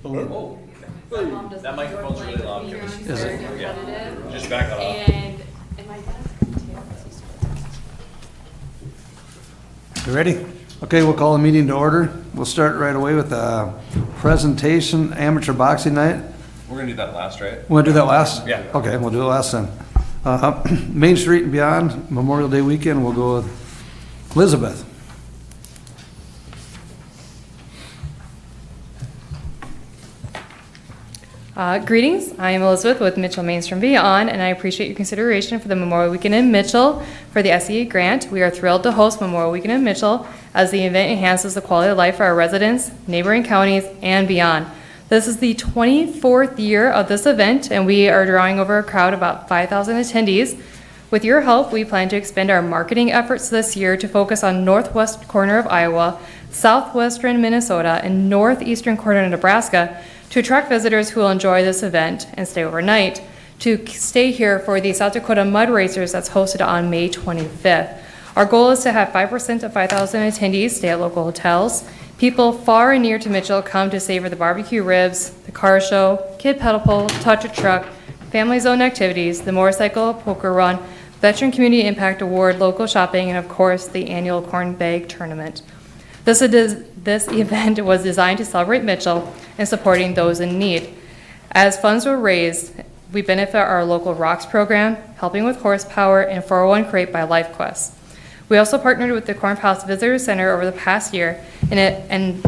Oh, that microphone's really loud. Is it? Yeah. Just back that off. And my dad's too. You ready? Okay, we'll call the meeting to order. We'll start right away with a presentation, amateur boxing night. We're gonna do that last, right? Want to do that last? Yeah. Okay, we'll do it last then. Main Street and beyond, Memorial Day weekend, we'll go with Elizabeth. Greetings, I am Elizabeth with Mitchell Mainstream Beyond, and I appreciate your consideration for the Memorial Weekend in Mitchell for the SEA grant. We are thrilled to host Memorial Weekend in Mitchell as the event enhances the quality of life for our residents, neighboring counties, and beyond. This is the 24th year of this event, and we are drawing over a crowd of about 5,000 attendees. With your help, we plan to expand our marketing efforts this year to focus on northwest corner of Iowa, southwestern Minnesota, and northeastern corner of Nebraska to attract visitors who will enjoy this event and stay overnight, to stay here for the South Dakota Mud Racers that's hosted on May 25th. Our goal is to have 5% of 5,000 attendees stay at local hotels. People far and near to Mitchell come to savor the barbecue ribs, the car show, kid pedal pull, touch a truck, family zone activities, the motorcycle poker run, Veteran Community Impact Award, local shopping, and of course, the annual corn bag tournament. This event was designed to celebrate Mitchell and supporting those in need. As funds were raised, we benefit our local ROCKS program, Helping with Horsepower, and 401 Crate by LifeQuest. We also partnered with the Corn Palace Visitor Center over the past year, and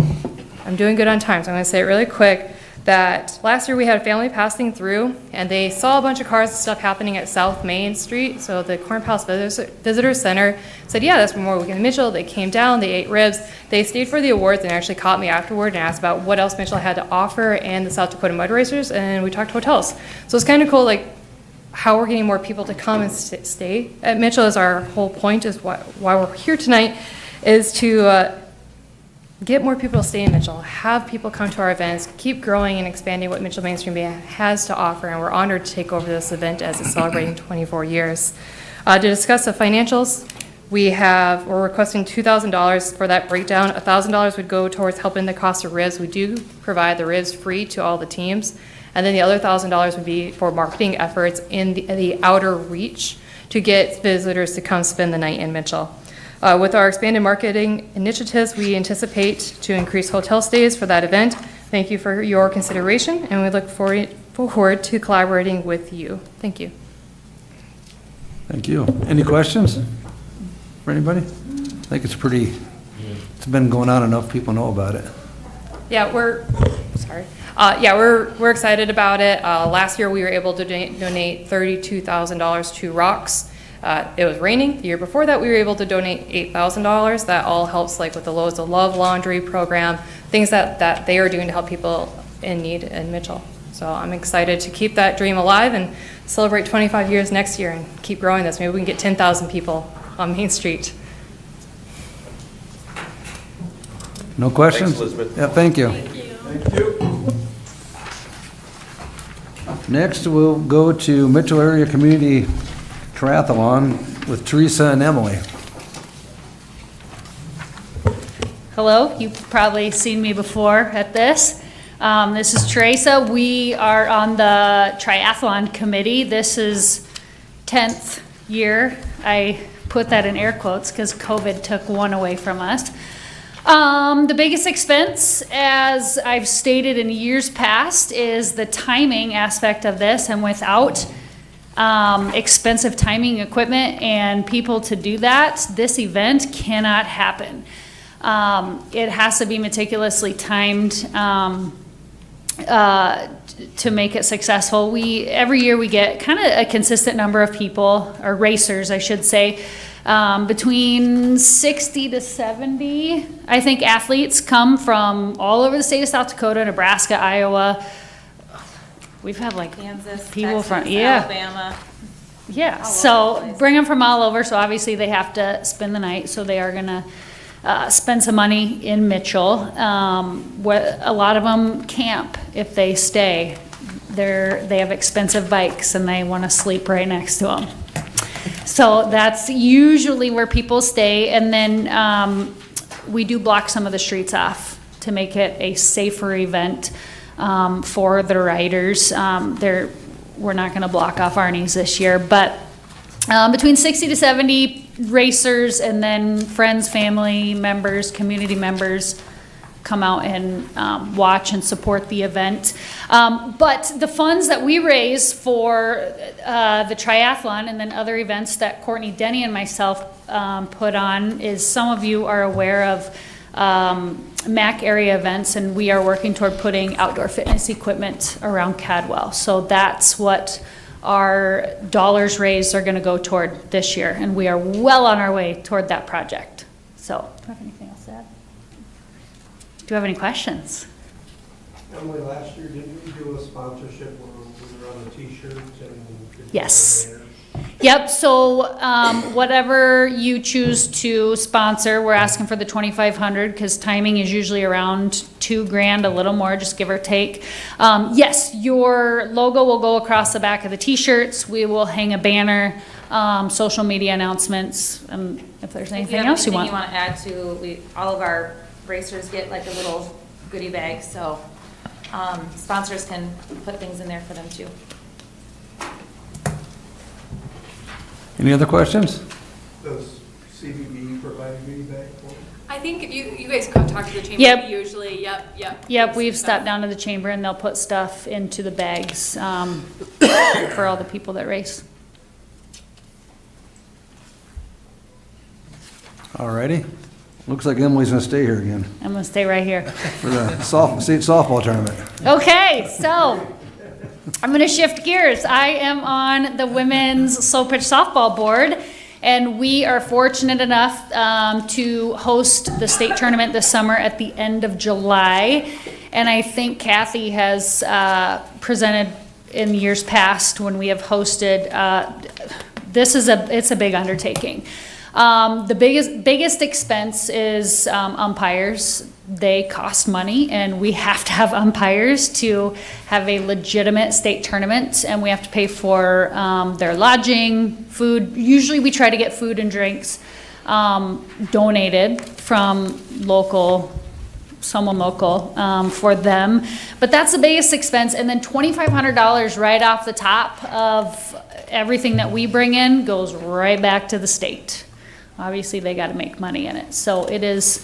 I'm doing good on time, so I'm going to say it really quick, that last year we had a family passing through, and they saw a bunch of cars and stuff happening at South Main Street, so the Corn Palace Visitor Center said, yeah, that's Memorial Weekend in Mitchell. They came down, they ate ribs, they stayed for the awards and actually caught me afterward and asked about what else Mitchell had to offer and the South Dakota Mud Racers, and we talked hotels. So it's kind of cool, like, how we're getting more people to come and stay at Mitchell is our whole point, is why we're here tonight, is to get more people to stay in Mitchell, have people come to our events, keep growing and expanding what Mitchell Mainstream Band has to offer, and we're honored to take over this event as it's celebrating 24 years. To discuss the financials, we're requesting $2,000 for that breakdown. $1,000 would go towards helping the cost of ribs. We do provide the ribs free to all the teams. And then the other $1,000 would be for marketing efforts in the outer reach to get visitors to come spend the night in Mitchell. With our expanded marketing initiatives, we anticipate to increase hotel stays for that event. Thank you for your consideration, and we look forward to collaborating with you. Thank you. Thank you. Any questions for anybody? I think it's been going on enough, people know about it. Yeah, we're excited about it. Last year, we were able to donate $32,000 to ROCKS. It was raining. The year before that, we were able to donate $8,000. That all helps, like with the Loads of Love laundry program, things that they are doing to help people in need in Mitchell. So I'm excited to keep that dream alive and celebrate 25 years next year and keep growing this. Maybe we can get 10,000 people on Main Street. No questions? Thanks, Elizabeth. Yeah, thank you. Thank you. Next, we'll go to Mitchell Area Community Triathlon with Teresa and Emily. Hello, you've probably seen me before at this. This is Teresa. We are on the triathlon committee. This is 10th year. I put that in air quotes because COVID took one away from us. The biggest expense, as I've stated in years past, is the timing aspect of this, and without expensive timing equipment and people to do that, this event cannot happen. It has to be meticulously timed to make it successful. Every year we get kind of a consistent number of people, or racers I should say, between 60 to 70, I think, athletes come from all over the state of South Dakota, Nebraska, Iowa. We've had like Kansas, people Texas, from Alabama. Yeah, all so over the place. bring them from all over, so obviously they have to spend the night, so they are gonna spend some money in Mitchell. A lot of them camp if they stay. They have expensive bikes and they wanna sleep right next to them. So that's usually where people stay, and then we do block some of the streets off to make it a safer event. for the riders. We're not going to block off Arnie's this year, but between 60 to 70 racers, and then friends, family members, community members come out and watch and support the event. But the funds that we raise for the triathlon and then other events that Courtney Denny and myself put on is, some of you are aware of MAC area events, and we are working toward putting outdoor fitness equipment around Cadwell. So that's what our dollars raised are going to go toward this year, and we are well on our way toward that project. So, do you have anything else to add? Do you have any questions? Emily, last year, didn't we do a sponsorship where we were on the t-shirts and? Yes. Yep, so whatever you choose to sponsor, we're asking for the 2,500 because timing is usually around $2,000, a little more, just give or take. Yes, your logo will go across the back of the t-shirts. We will hang a banner, social media announcements, if there's anything else you want. If you have anything you want to add to, all of our racers get like a little goodie bag, so sponsors can put things in there for them too. Any other questions? Does CBB provide a goodie bag for them? I think if you guys go talk to the chamber, Yep. usually, yep. Yep, we've stopped down to the chamber and they'll put stuff into the bags for all the people that race. Alrighty. Looks like Emily's gonna stay here again I'm gonna stay right here. for the state softball tournament. Okay, so I'm gonna shift gears. I am on the women's slow pitch softball board, and we are fortunate enough to host the state tournament this summer at the end of July. And I think Kathy has presented in years past when we have hosted. It's a big undertaking. The biggest expense is umpires. They cost money, and we have to have umpires to have a legitimate state tournament, and we have to pay for their lodging, food. Usually we try to get food and drinks donated from someone local for them. But that's the biggest expense, and then $2,500 right off the top of everything that we bring in goes right back to the state. Obviously, they got to make money in it. So it is,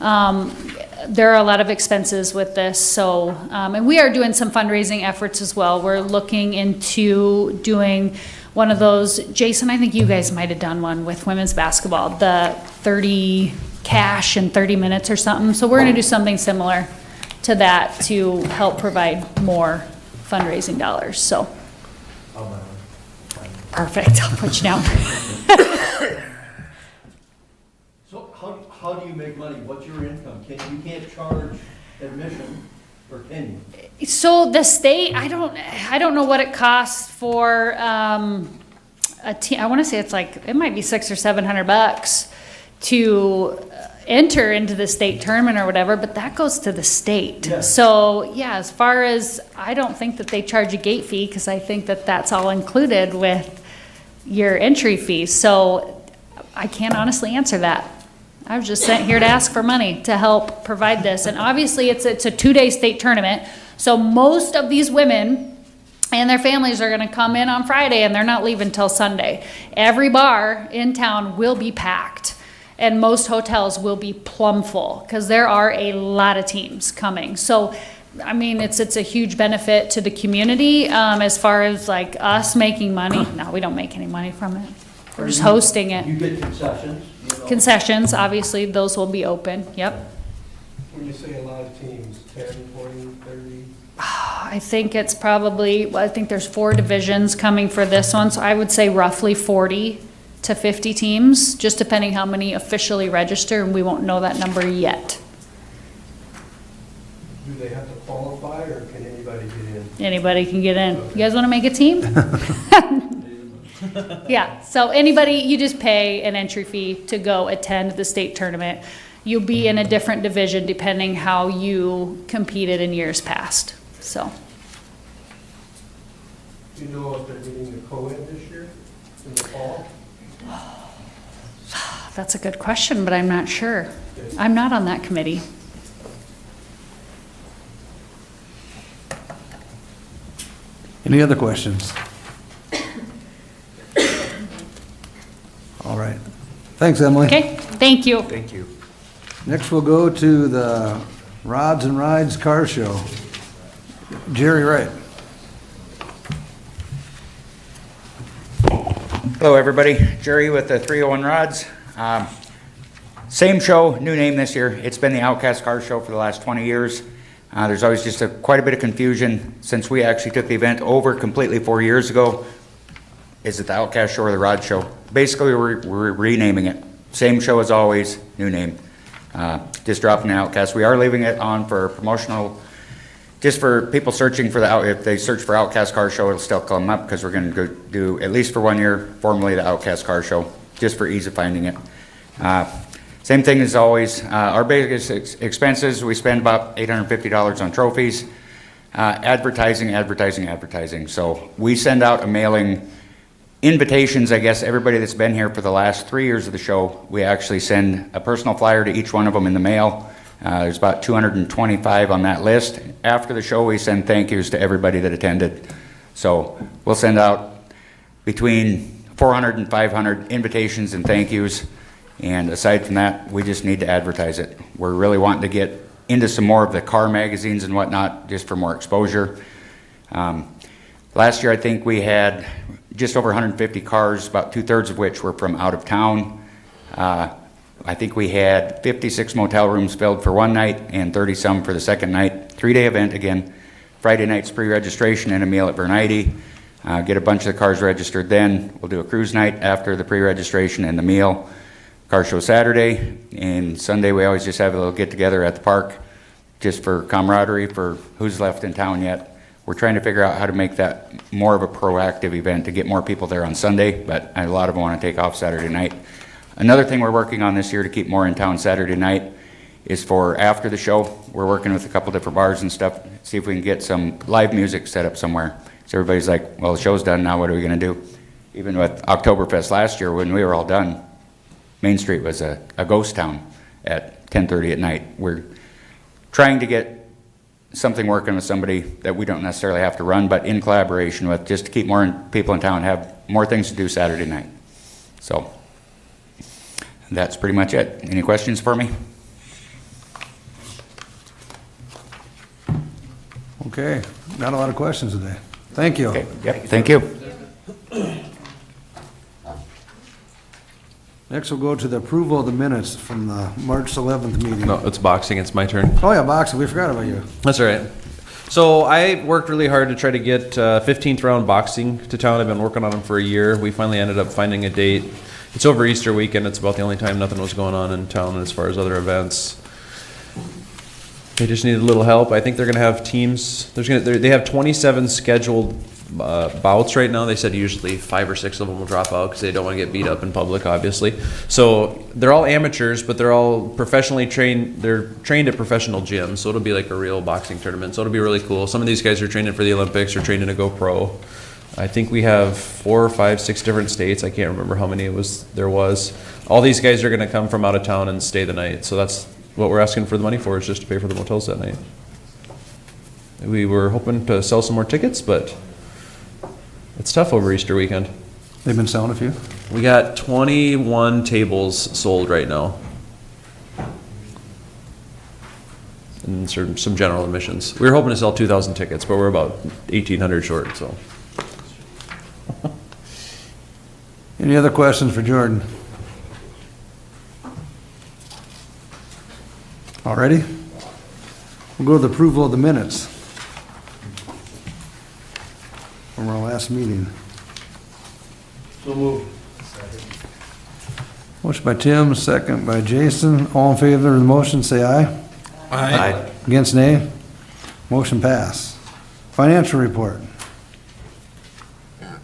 there are a lot of expenses with this. So, and we are doing some fundraising efforts as well. We're looking into doing one of those. Jason, I think you guys might have done one with women's basketball, the 30 cash in 30 minutes or something. So we're going to do something similar to that to help provide more fundraising dollars. So, perfect. I'll put you down. So how do you make money? What's your income? You can't charge admission, or can you? So the state, I don't know what it costs for a team. I want to say it might be $600 or $700 to enter into the state tournament or whatever, but that goes to the state. Yeah. So yeah, as far as, I don't think that they charge a gate fee, because I think that that's all included with your entry fee. So I can't honestly answer that. I was just sent here to ask for money to help provide this. And obviously it's a 2-day state tournament. So most of these women and their families are gonna come in on Friday, and they're not leaving till Sunday. Every bar in town will be packed, and most hotels will be plumb full, because there are a lot of teams coming. So, I mean, it's a huge benefit to the community, as far as like us making money. No, we don't make any money from it. We're just hosting it. You get concessions? Concessions, obviously, those will be open, yep. When you say a lot of teams, 10, 20, 30? I think it's probably, I think there's 4 divisions coming for this one, so I would say roughly 40 to 50 teams, just depending how many officially register, and we won't know that number yet. Do they have to qualify, or can anybody get in? Anybody can get in. You guys want to make a team? Yeah, so anybody, you just pay an entry fee to go attend the state tournament. You'll be in a different division depending how you competed in years past, so. Do you know if they're getting the co-ed this year, in the fall? That's a good question, but I'm not sure. I'm not on that committee. Any other questions? All right. Thanks, Emily. Okay, thank you. Thank you. Next, we'll go to the Rods and Rides Car Show. Jerry Wright. Hello, everybody. Jerry with the 301 Rods. Same show, new name this year. It's been the Outcast Car Show for the last 20 years. There's always just quite a bit of confusion since we actually took the event over completely 4 years ago. Is it the Outcast Show or the Rod Show? Basically, we're renaming it. Same show as always, new name. Just dropping the Outcast. We are leaving it on for promotional, just for people searching for if they search for Outcast Car Show, it'll still come up because we're going to go do, at least for 1 year, formally the Outcast Car Show, just for ease of finding it. Same thing as always. Our biggest expenses, we spend about $850 on trophies. Advertising. So we send out a mailing invitations, I guess, everybody that's been here for the last 3 years of the show. We actually send a personal flyer to each one of them in the mail. There's about 225 on that list. After the show, we send thank yous to everybody that attended. So we'll send out between 400 and 500 invitations and thank yous. And aside from that, we just need to advertise it. We're really wanting to get into some more of the car magazines and whatnot, just for more exposure. Last year, I think we had just over 150 cars, about 2/3 of which were from out of town. I think we had 56 motel rooms filled for one night and 30 some for the second night. 3-day event again. Friday night's pre-registration and a meal at Bernite. Get a bunch of the cars registered then. We'll do a cruise night after the pre-registration and the meal. Car show Saturday, and Sunday we always just have a little get-together at the park, just for camaraderie, for who's left in town yet. We're trying to figure out how to make that more of a proactive event to get more people there on Sunday, but a lot of them want to take off Saturday night. Another thing we're working on this year to keep more in town Saturday night is for after the show. We're working with a couple different bars and stuff, see if we can get some live music set up somewhere. So everybody's like, well, the show's done, now what are we going to do? Even with Oktoberfest last year, when we were all done, Main Street was a ghost town at 10:30 at night. We're trying to get something working with somebody that we don't necessarily have to run, but in collaboration with, just to keep more people in town, have more things to do Saturday night. So that's pretty much it. Any questions for me? Okay, not a lot of questions today. Thank you. Okay. Yep. Thank you. Next, we'll go to the approval of the minutes from the March 11th meeting. No, it's boxing. It's my turn. Oh yeah, boxing, we forgot about you. That's all right. So I worked really hard to try to get 15th round boxing to town. I've been working on them for a year. We finally ended up finding a date. It's over Easter weekend. It's about the only time nothing was going on in town as far as other events. They just needed a little help. I think they're going to have teams. They have 27 scheduled bouts right now. They said usually 5 or 6 of them will drop out because they don't want to get beat up in public, obviously. So they're all amateurs, but they're all professionally trained. They're trained at professional gyms, so it'll be like a real boxing tournament. So it'll be really cool. Some of these guys are training for the Olympics or training to go pro. I think we have 4, 5, 6 different states. I can't remember how many there was. All these guys are going to come from out of town and stay the night. So that's what we're asking for the money for, is just to pay for the motels that night. We were hoping to sell some more tickets, but it's tough over Easter weekend. They've been selling a few? We got 21 tables sold right now. And some general admissions. We were hoping to sell 2,000 tickets, but we're about 1,800 short, so. Any other questions for Jordan? All ready? We'll go to the approval of the minutes from our last meeting. So moved. Motion by Tim, second by Jason. All in favor of the motion, say aye. Aye. Against, nay. Motion pass. Financial report.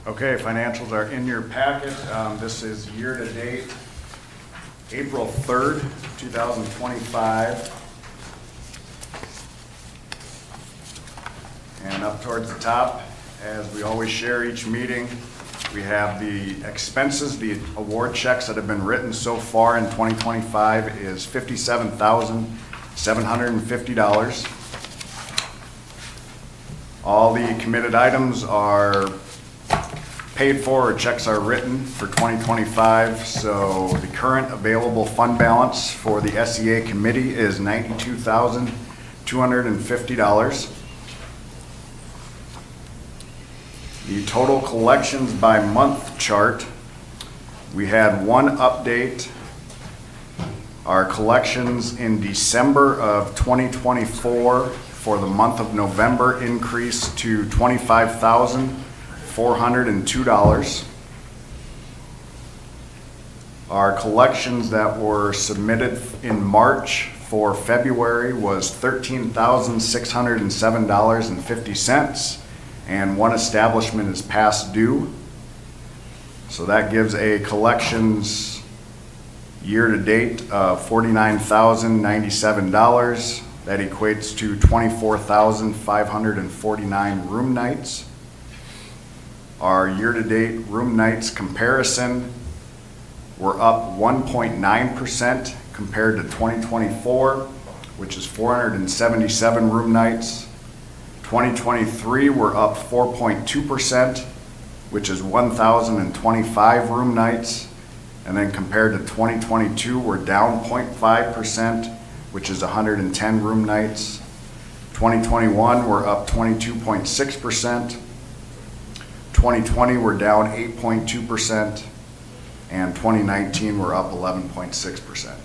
Okay, financials are in your packet. This is year-to-date, April 3rd, 2025. And up towards the top, as we always share each meeting, we have the expenses, the award checks that have been written so far in 2025 is $57,750. All the committed items are paid for, or checks are written for 2025. So the current available fund balance for the SEA committee is $92,250. The total collections by month chart, we had one update. Our collections in December of 2024 for the month of November increased to $25,402. Our collections that were submitted in March for February was $13,607.50, and one establishment is past due. So that gives a collections year-to-date of $49,097. That equates to 24,549 room nights. Our year-to-date room nights comparison, we're up 1.9% compared to 2024, which is 477 room nights. 2023, we're up 4.2%, which is 1,025 room nights. And then compared to 2022, we're down 0.5%, which is 110 room nights. 2021, we're up 22.6%. 2020, we're down 8.2%. And 2019, we're up 11.6%.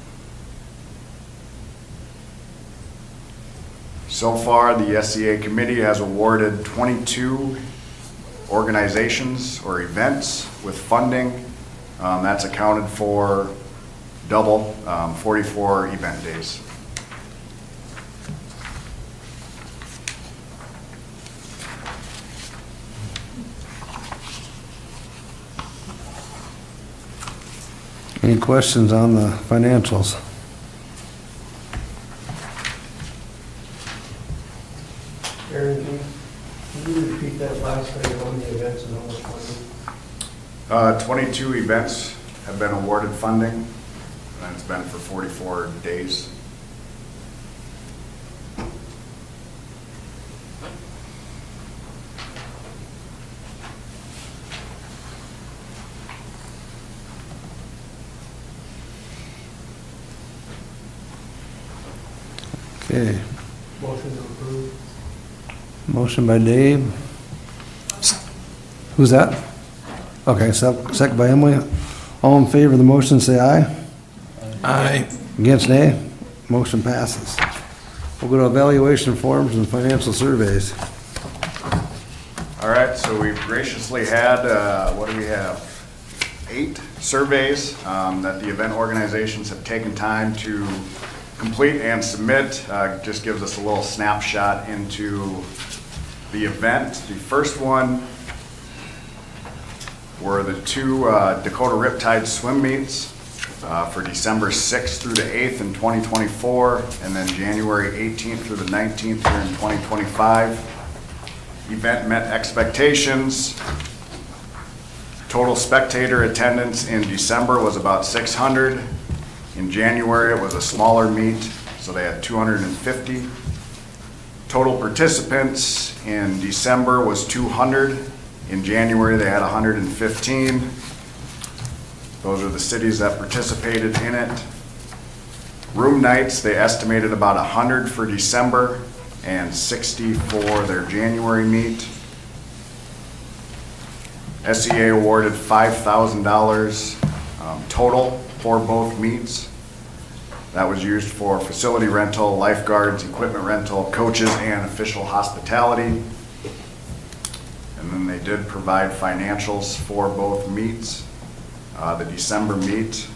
So far, the SEA committee has awarded 22 organizations or events with funding. That's accounted for double, 44 event days. Any questions on the financials? Aaron, can you repeat that last thing on the events and how much funding? 22 events have been awarded funding, and it's been for 44 days. Okay, Motion to approve. motion by Dave. Who's that? Okay, second by Emily. All in favor of the motion, say aye. Aye. Against, nay. Motion passes. We'll go to evaluation forms and financial surveys. All right, so we've graciously had, what do we have? 8 surveys that the event organizations have taken time to complete and submit. Just gives us a little snapshot into the event. The first one were the 2 Dakota Riptide swim meets for December 6th through the 8th in 2024, and then January 18th through the 19th here in 2025. Event met expectations. Total spectator attendance in December was about 600. In January, it was a smaller meet, so they had 250. Total participants in December was 200. In January, they had 115. Those are the cities that participated in it. Room nights, they estimated about 100 for December and 60 for their January meet. SEA awarded $5,000 total for both meets. That was used for facility rental, lifeguards, equipment rental, coaches, and official hospitality. And then they did provide financials for both meets. The December meet,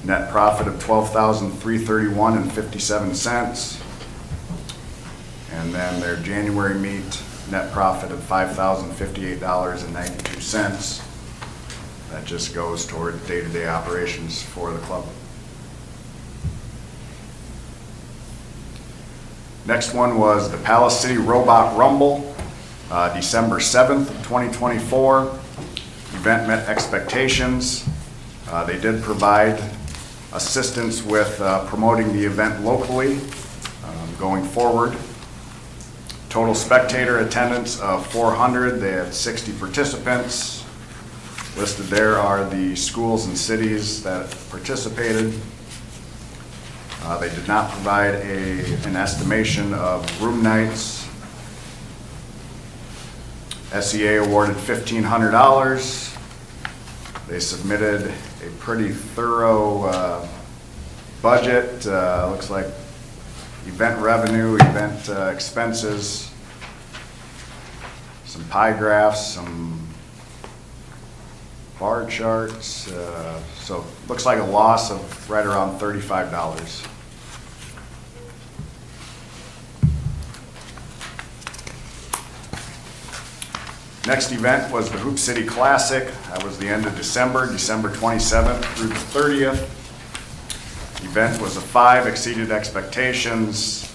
net profit of $12,331.57. And then their January meet, net profit of $5,058.92. That just goes toward day-to-day operations for the club. Next one was the Palace City Robot Rumble, December 7th of 2024. Event met expectations. They did provide assistance with promoting the event locally going forward. Total spectator attendance of 400. They had 60 participants. Listed there are the schools and cities that participated. They did not provide an estimation of room nights. SEA awarded $1,500. They submitted a pretty thorough budget. Looks like event revenue, event expenses, some pie graphs, some bar charts. So looks like a loss of right around $35. Next event was the Hoop City Classic. That was the end of December 27th through the 30th. Event was a 5, exceeded expectations.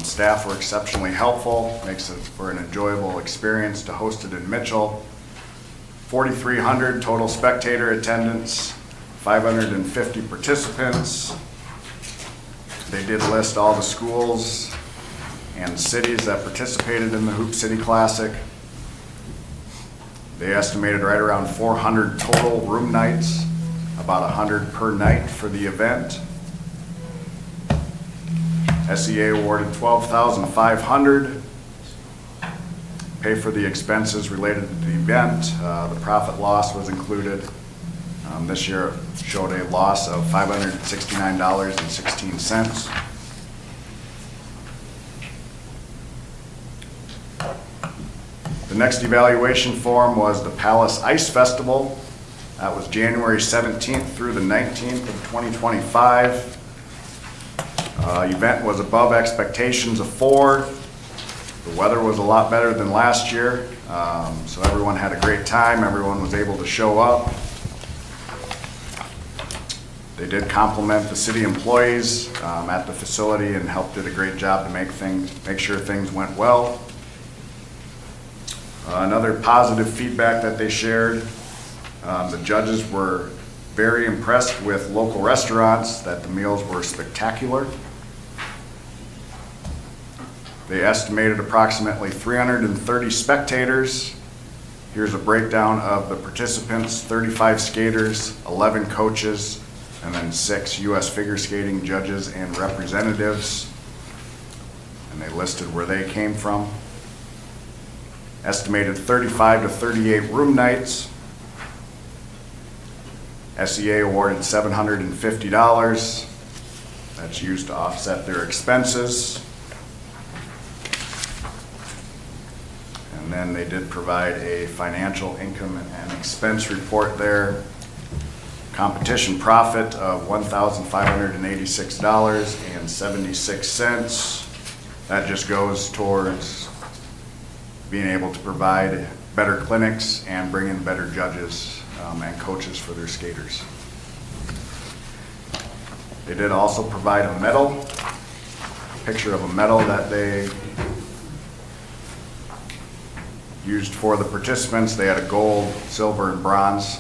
Staff were exceptionally helpful. Makes it for an enjoyable experience to host it in Mitchell. 4,300 total spectator attendance, 550 participants. They did list all the schools and cities that participated in the Hoop City Classic. They estimated right around 400 total room nights, about 100 per night for the event. SEA awarded $12,500. Pay for the expenses related to the event. The profit loss was included. This year it showed a loss of $569.16. The next evaluation forum was the Palace Ice Festival. That was January 17th through the 19th of 2025. Event was above expectations of 4. The weather was a lot better than last year, so everyone had a great time. Everyone was able to show up. They did compliment the city employees at the facility and did a great job to make sure things went well. Another positive feedback that they shared, the judges were very impressed with local restaurants, that the meals were spectacular. They estimated approximately 330 spectators. Here's a breakdown of the participants: 35 skaters, 11 coaches, and then 6 U.S. figure skating judges and representatives. And they listed where they came from. Estimated 35 to 38 room nights. SEA awarded $750. That's used to offset their expenses. And then they did provide a financial income and expense report there. Competition profit of $1,586.76. That just goes towards being able to provide better clinics and bring in better judges and coaches for their skaters. They did also provide a medal, a picture of a medal that they used for the participants. They had a gold, silver, and bronze.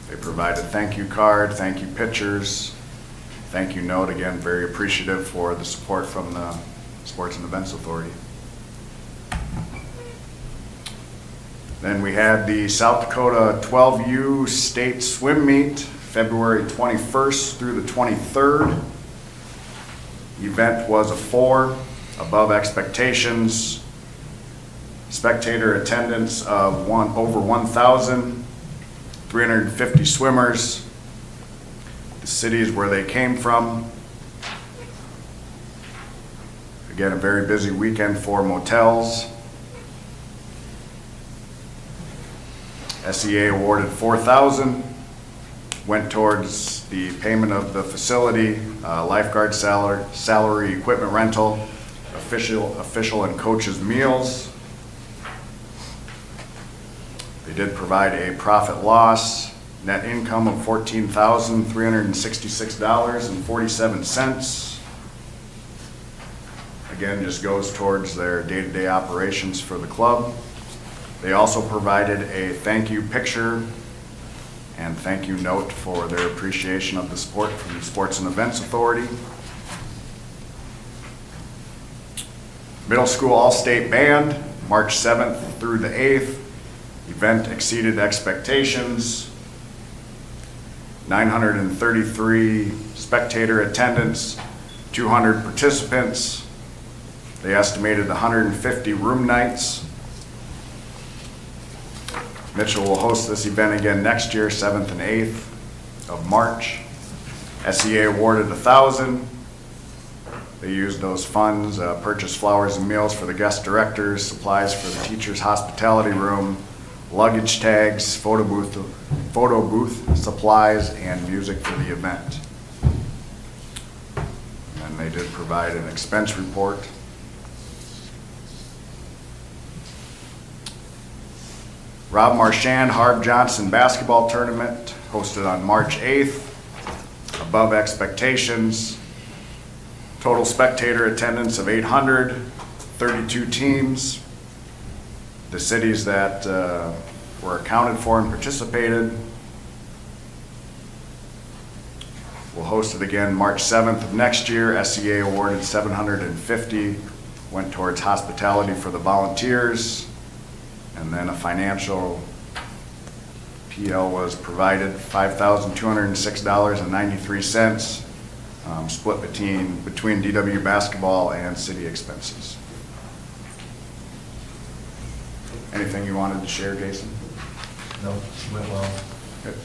They provided thank you card, thank you pictures, thank you note. Again, very appreciative for the support from the Sports and Events Authority. Then we had the South Dakota 12U State Swim Meet, February 21st through the 23rd. Event was a 4, above expectations. Spectator attendance of over 1,000, 350 swimmers. The cities where they came from. Again, a very busy weekend for motels. SEA awarded $4,000, went towards the payment of the facility, lifeguard salary, equipment rental, official and coaches' meals. They did provide a profit loss, net income of $14,366.47. Again, just goes towards their day-to-day operations for the club. They also provided a thank you picture and thank you note for their appreciation of the support from the Sports and Events Authority. Middle School All-State Band, March 7th through the 8th. Event exceeded expectations. 933 spectator attendance, 200 participants. They estimated 150 room nights. Mitchell will host this event again next year, 7th and 8th of March. SEA awarded $1,000. They used those funds, purchased flowers and meals for the guest directors, supplies for the teachers' hospitality room, luggage tags, photo booth supplies, and music for the event. And they did provide an expense report. Rob Marchand Harb Johnson Basketball Tournament hosted on March 8th, above expectations. Total spectator attendance of 800, 32 teams. The cities that were accounted for and participated. We'll host it again March 7th of next year. SEA awarded 750, went towards hospitality for the volunteers, and then a financial PL was provided, $5,206.93, split between DW basketball and city expenses. Anything you wanted to share, Jason? No, went well. Good.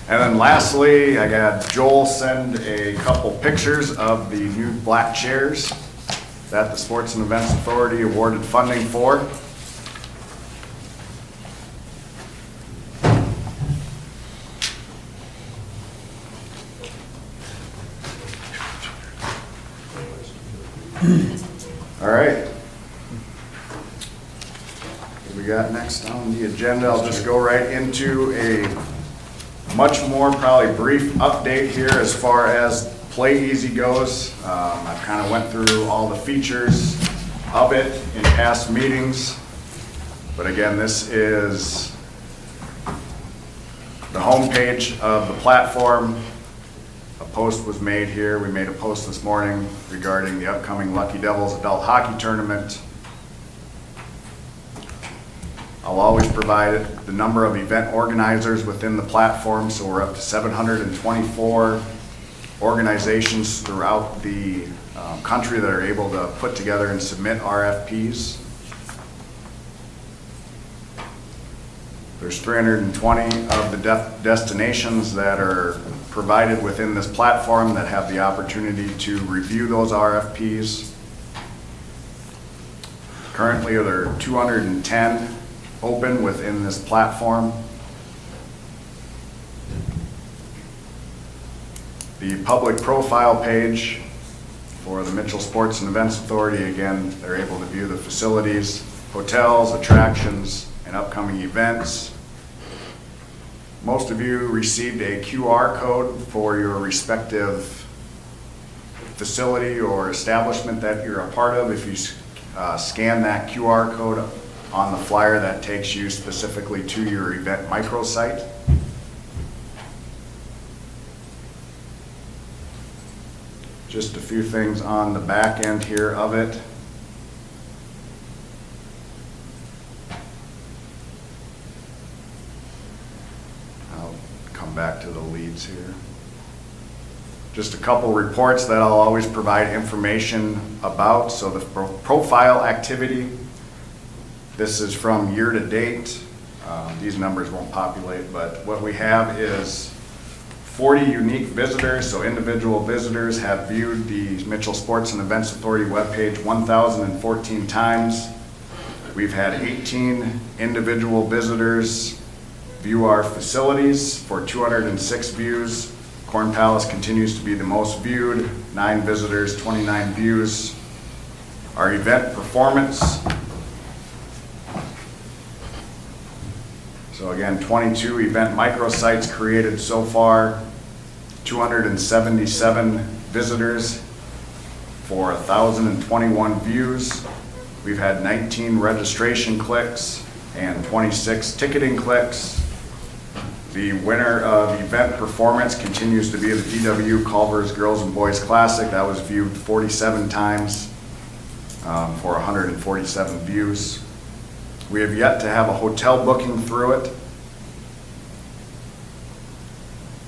And then lastly, I got Joel send a couple pictures of the new black chairs that the Sports and Events Authority awarded funding for. All right. What we got next on the agenda, I'll just go right into a much more probably brief update here as far as Play Easy goes. I kind of went through all the features of it in past meetings. But again, this is the homepage of the platform. A post was made here. We made a post this morning regarding the upcoming Lucky Devils Adult Hockey Tournament. I'll always provide the number of event organizers within the platform, so we're up to 724 organizations throughout the country that are able to put together and submit RFPs. There's 320 of the destinations that are provided within this platform that have the opportunity to review those RFPs. Currently, there are 210 open within this platform. The public profile page for the Mitchell Sports and Events Authority, again, they're able to view the facilities, hotels, attractions, and upcoming events. Most of you received a QR code for your respective facility or establishment that you're a part of. If you scan that QR code on the flyer, that takes you specifically to your event microsite. Just a few things on the back end here of it. I'll come back to the leads here. Just a couple reports that I'll always provide information about. So the profile activity, this is from year to date. These numbers won't populate, but what we have is 40 unique visitors, so individual visitors have viewed the Mitchell Sports and Events Authority webpage 1,014 times. We've had 18 individual visitors view our facilities for 206 views. Corn Palace continues to be the most viewed, 9 visitors, 29 views. Our event performance. So again, 22 event microsites created so far, 277 visitors for 1,021 views. We've had 19 registration clicks and 26 ticketing clicks. The winner of event performance continues to be the DW Culver's Girls and Boys Classic. That was viewed 47 times. for 147 views. We have yet to have a hotel booking through it.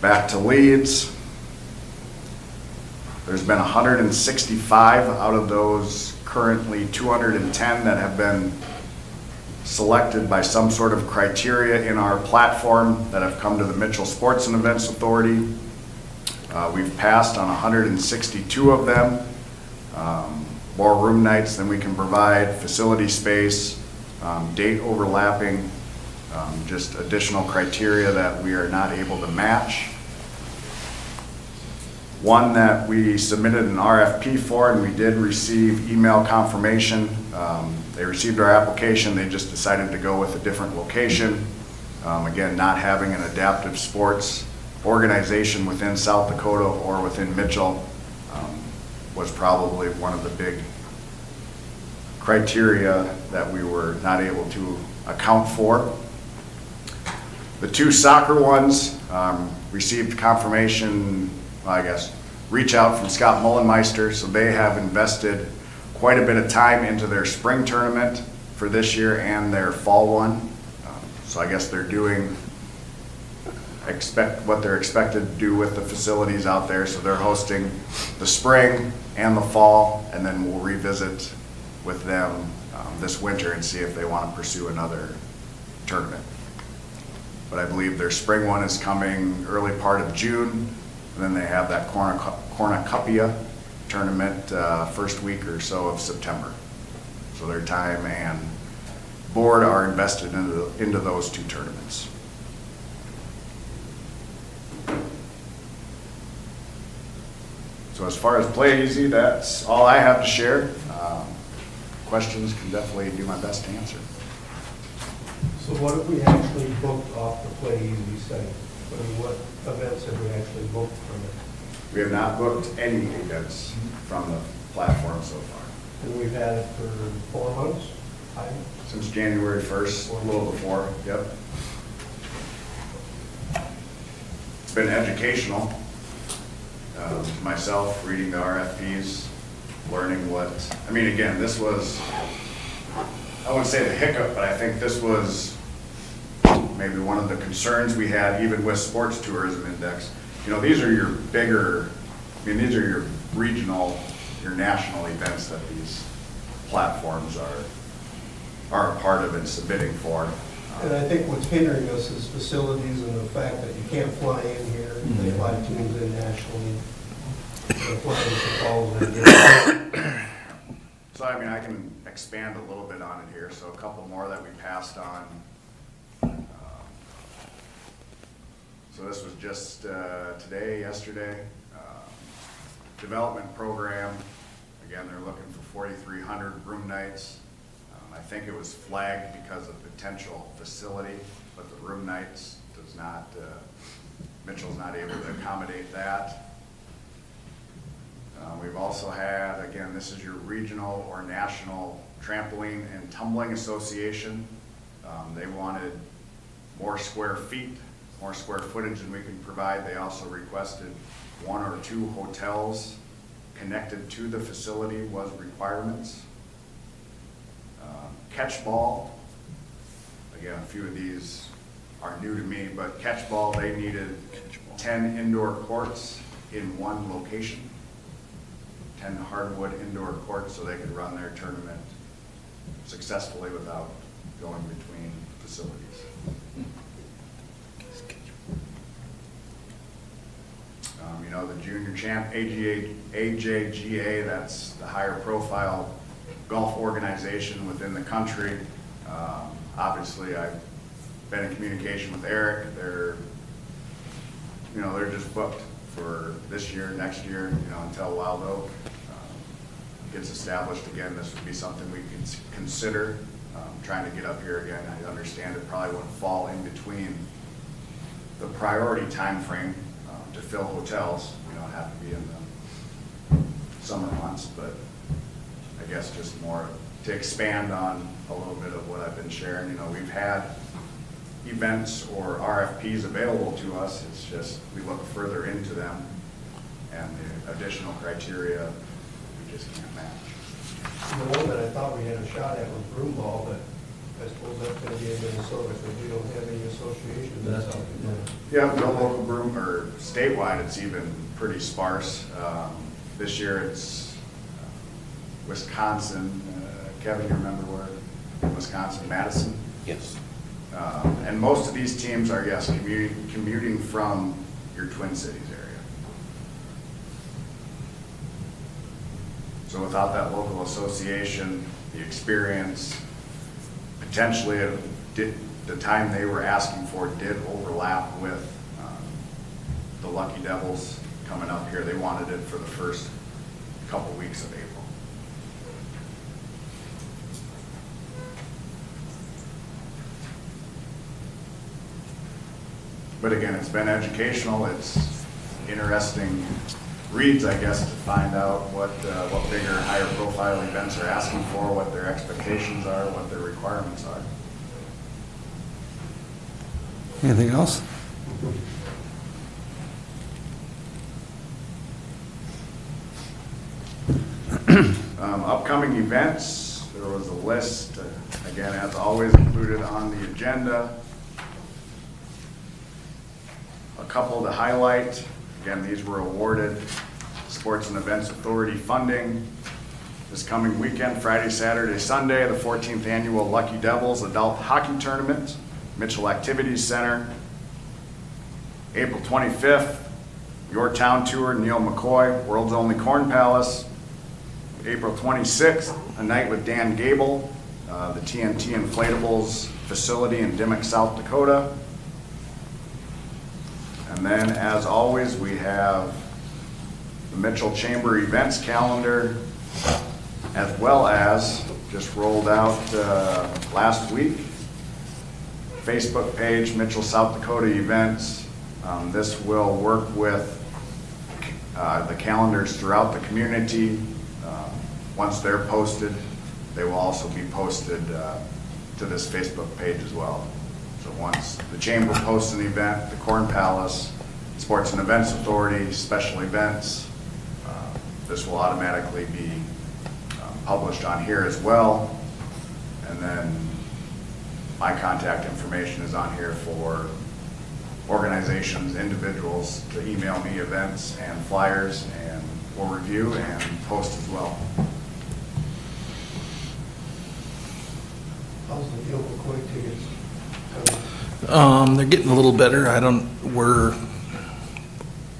Back to leads. There's been 165 out of those currently 210 that have been selected by some sort of criteria in our platform that have come to the Mitchell Sports and Events Authority. We've passed on 162 of them. More room nights than we can provide, facility space, date overlapping, just additional criteria that we are not able to match. One that we submitted an RFP for, and we did receive email confirmation. They received our application, they just decided to go with a different location. Again, not having an adaptive sports organization within South Dakota or within Mitchell was probably one of the big criteria that we were not able to account for. The two soccer ones received confirmation, I guess, reach out from Scott Mullenmeister, so they have invested quite a bit of time into their spring tournament for this year and their fall one. So I guess they're doing what they're expected to do with the facilities out there. So they're hosting the spring and the fall, and then we'll revisit with them this winter and see if they want to pursue another tournament. But I believe their spring one is coming early part of June, and then they have that Cornucopia tournament first week or so of September. So their time and board are invested into those two tournaments. So as far as Play Easy, that's all I have to share. Questions, can definitely do my best to answer. So what have we actually booked off the Play Easy site? I mean, what events have we actually booked from it? We have not booked any events from the platform so far. And we've had it for 4 months? Since January 1st, a little before, yep. It's been educational. Myself, reading the RFPs, learning what, I mean, again, this was, I wouldn't say the hiccup, but I think this was maybe one of the concerns we had even with Sports Tourism Index. You know, these are your bigger, I mean, these are your regional, your national events that these platforms are a part of and submitting for. And I think what's hindering us is facilities and the fact that you can't fly in here. They fly teams in nationally. So, I mean, I can expand a little bit on it here. So a couple more that we passed on. So this was just today, yesterday. Development program. Again, they're looking for 4,300 room nights. I think it was flagged because of potential facility, but the room nights does not, Mitchell's not able to accommodate that. We've also had, again, this is your regional or national trampoline and tumbling association. They wanted more square feet, more square footage than we can provide. They also requested 1 or 2 hotels connected to the facility was requirements. Catch ball, again, a few of these are new to me, but catch ball, they needed 10 indoor courts in one location, 10 hardwood indoor courts so they could run their tournament successfully without going between facilities. You know, the junior champ, AJGA, that's the higher profile golf organization within the country. Obviously, I've been in communication with Eric. They're just booked for this year, next year, until Wild Oak gets established again. This would be something we could consider trying to get up here again. I understand it probably wouldn't fall in between the priority time frame to fill hotels. We don't have to be in the summer months, but I guess just more to expand on a little bit of what I've been sharing. We've had events or RFPs available to us. It's just we look further into them and the additional criteria we just can't match. The one that a shot at with broom ball, but I suppose that's gonna be in Minnesota, because we don't have any associations in South Dakota. Yeah, no local broom, or statewide, it's even pretty sparse. This year it's Wisconsin, Kevin, you remember where, Wisconsin, Madison? Yes. And most of these teams are, yes, commuting from your Twin Cities area. So without that local association, the experience, potentially the time they were asking for did overlap with the Lucky Devils coming up here. They wanted it for the first couple weeks of April. But again, it's been educational. It's interesting reads, I guess, to find out what bigger, higher profile events are asking for, what their expectations are, what their requirements are. Anything else? Upcoming events, there was a list, again, as always, included on the agenda. A couple to highlight. Again, these were awarded Sports and Events Authority funding. This coming weekend, Friday, Saturday, Sunday, the 14th Annual Lucky Devils Adult Hockey Tournament, Mitchell Activities Center. April 25th, Your Town Tour, Neil McCoy, World's Only Corn Palace. April 26th, a night with Dan Gable, the TNT Inflatables facility in Dimock, South Dakota. And then, as always, we have the Mitchell Chamber events calendar, as well as, just rolled out last week, Facebook page, Mitchell, South Dakota events. This will work with the calendars throughout the community. Once they're posted, they will also be posted to this Facebook page as well. So once the Chamber posts an event, the Corn Palace, Sports and Events Authority, special events, this will automatically be published on here as well. And then my contact information is on here for organizations, individuals to email me events and flyers, and we'll review and post as well. How's the deal with McCoy tickets coming? They're getting a little better. We're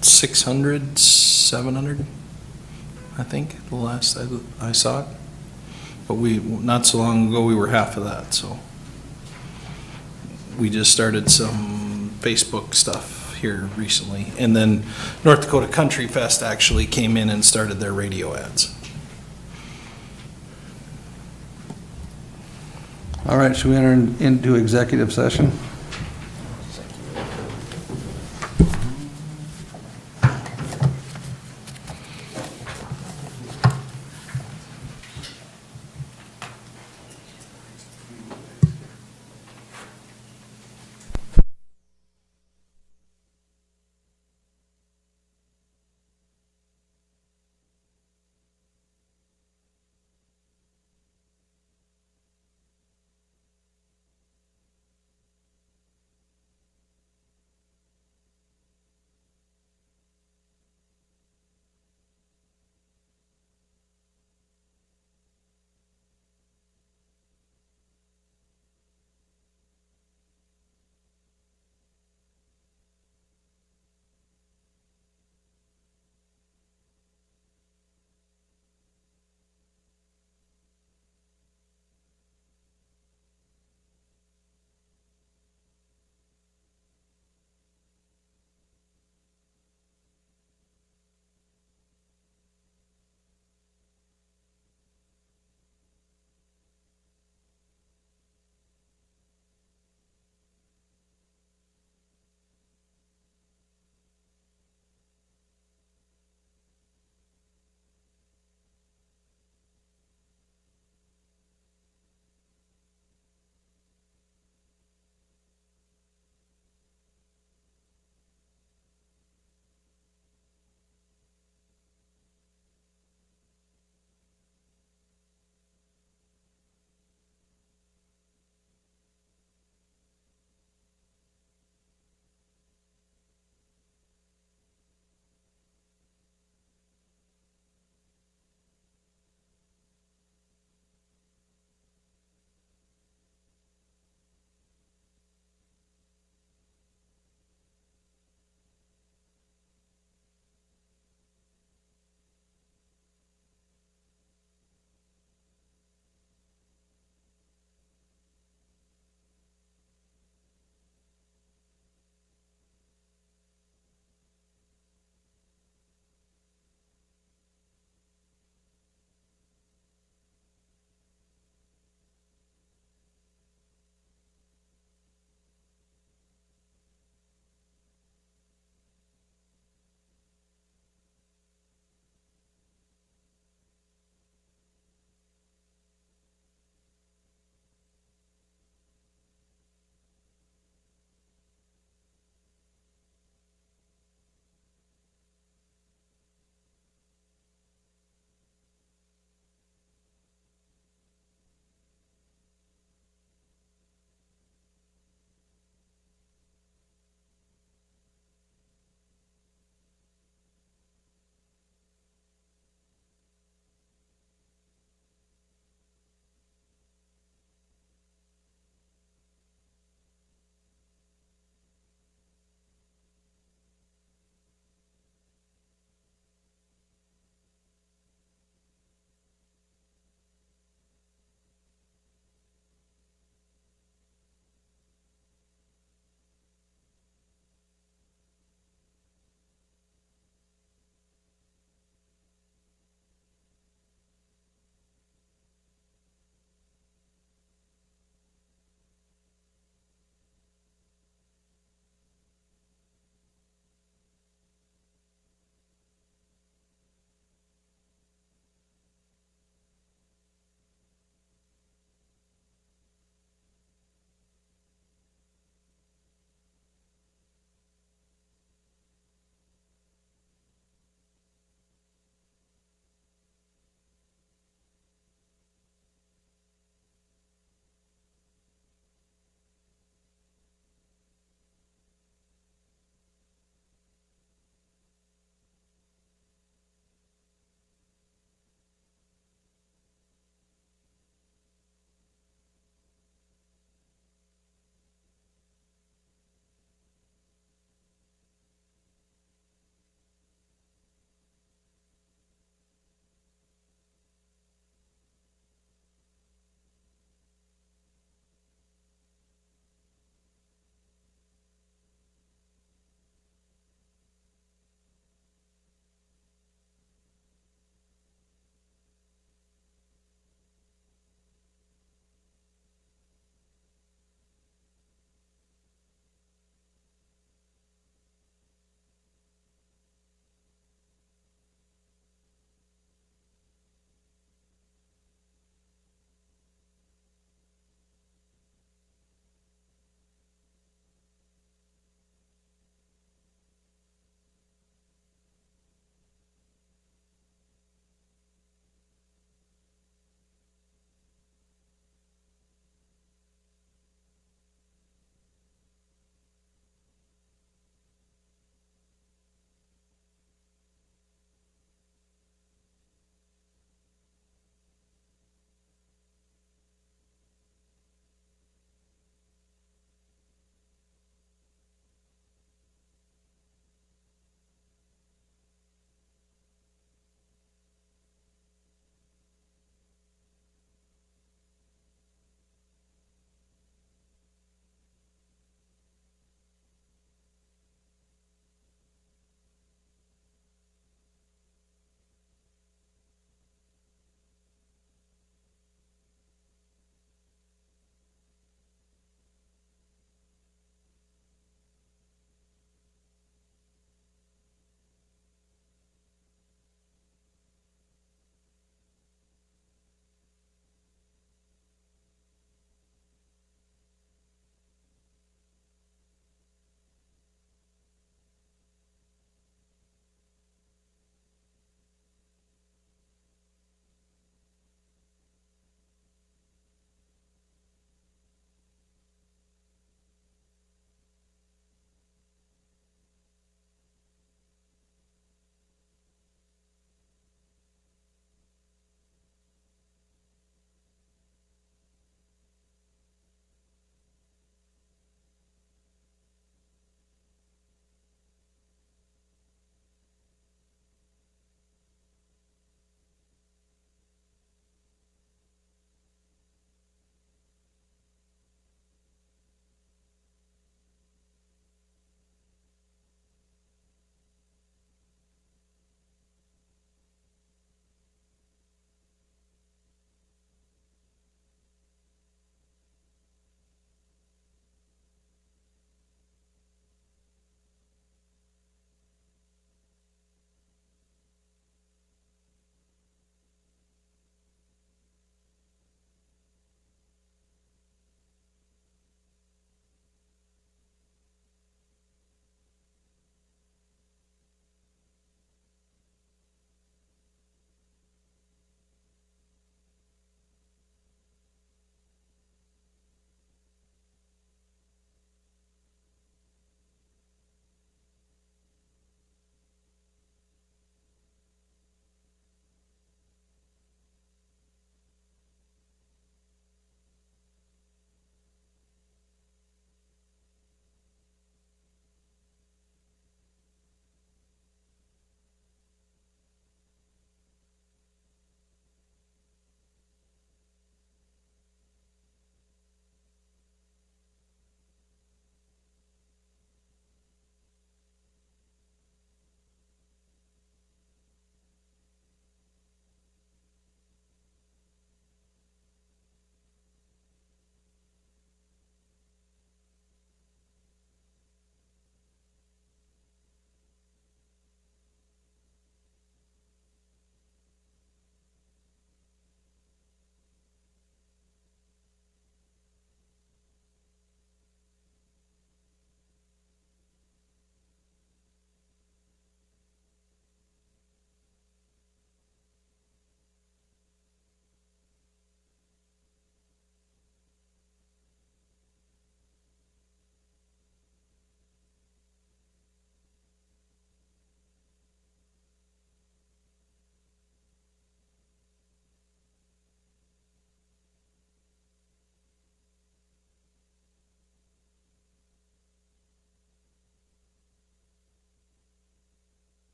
600, 700, I think, the last I saw it. But not so long ago, we were half of that, so. We just started some Facebook stuff here recently. And then North Dakota Country Fest actually came in and started their radio ads. All right, should we enter into executive session?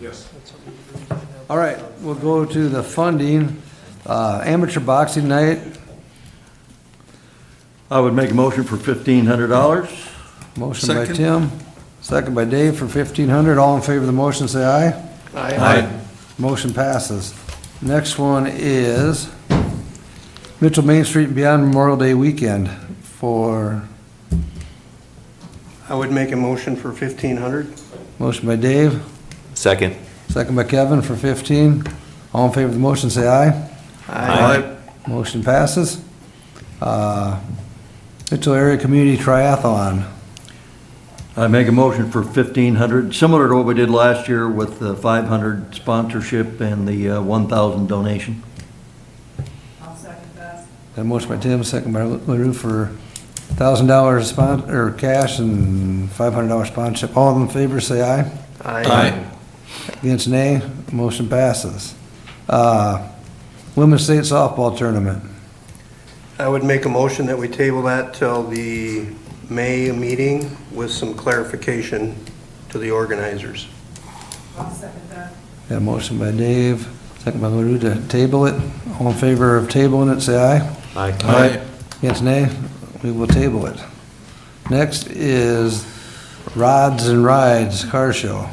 Yes. All right, we'll go to the funding. Amateur boxing night, I would make a motion for $1,500. motion by Second. Tim, second by Dave for 1,500. All in favor of the motion, say aye. Aye. Motion passes. Next one is Mitchell Main Street and Beyond Memorial Day weekend for, I would make a motion for 1,500. motion by Dave, Second. second by Kevin for 15. All in favor of the motion, say aye. Aye. Motion passes. Mitchell Area Community Triathlon. I make a motion for $1,500, similar to what we did last year with the 500 sponsorship and the 1,000 donation. Got a motion by Tim, second by LaRue for $1,000 or cash and $500 sponsorship. All in favor, say aye. Aye. Against nay, motion passes. Women's State Softball Tournament. I would make a motion that we table that till the May meeting with some clarification to the organizers. Got a motion by Dave, second by LaRue to table it. All in favor of tabling it, say aye. Aye. Against nay, we will table it. Next is Rods and Rides Car Show.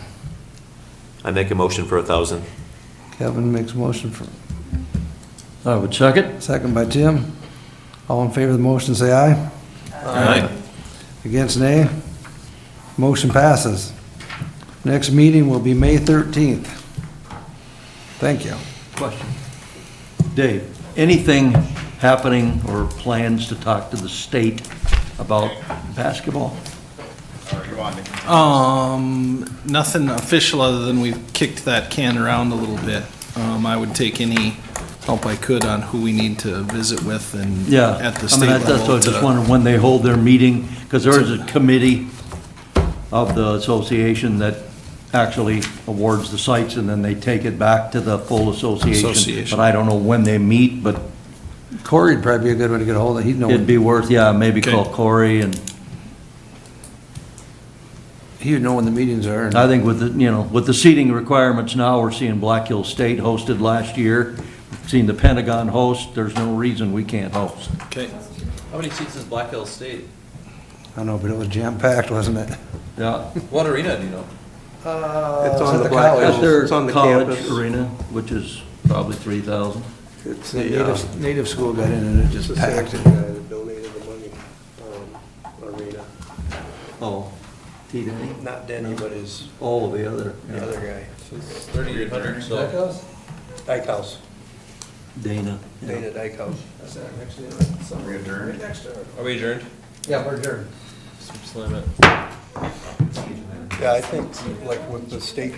I make a motion for 1,000. Kevin makes a motion for, I would second. second by Tim. All in favor of the motion, say aye. Aye. Against nay, motion passes. Next meeting will be May 13th. Thank you. Question. Dave, anything happening or plans to talk to the state about basketball? Nothing official other than we've kicked that can around a little bit. I would take any help I could on who we need to visit with and Yeah. at the I state mean, level. that's what I was just to- wondering when they hold their meeting, because there is a committee of the association that actually awards the sites, and then they take it back to the full association. Association. But I don't know when they meet, but Corey'd probably be a good one to get a hold of. He'd know, it'd be worth, yeah, maybe Okay. call Corey, and he would know when the meetings are. and- I think with the, with the seating requirements now, we're seeing Black Hill State hosted last year, seeing the Pentagon host, there's no reason we can't host. Okay. How many seats is Black Hills State? I know, but it was jam-packed, wasn't it? Yeah. What arena do you know? It's on at the the Black college. At Hills, their it's on the college campus. arena, which is probably 3,000. It's The the, native school got in and it it's just the packed Samson it. guy that donated the money, arena. Oh, T. Denny? Not Denny, but his, Oh, the other. the other guy. 3,800, so. Dykehouse, Dana. yeah. Dana Dykehouse. Are we adjourned? Yeah, we're adjourned. Slam it. Yeah, I think like with the state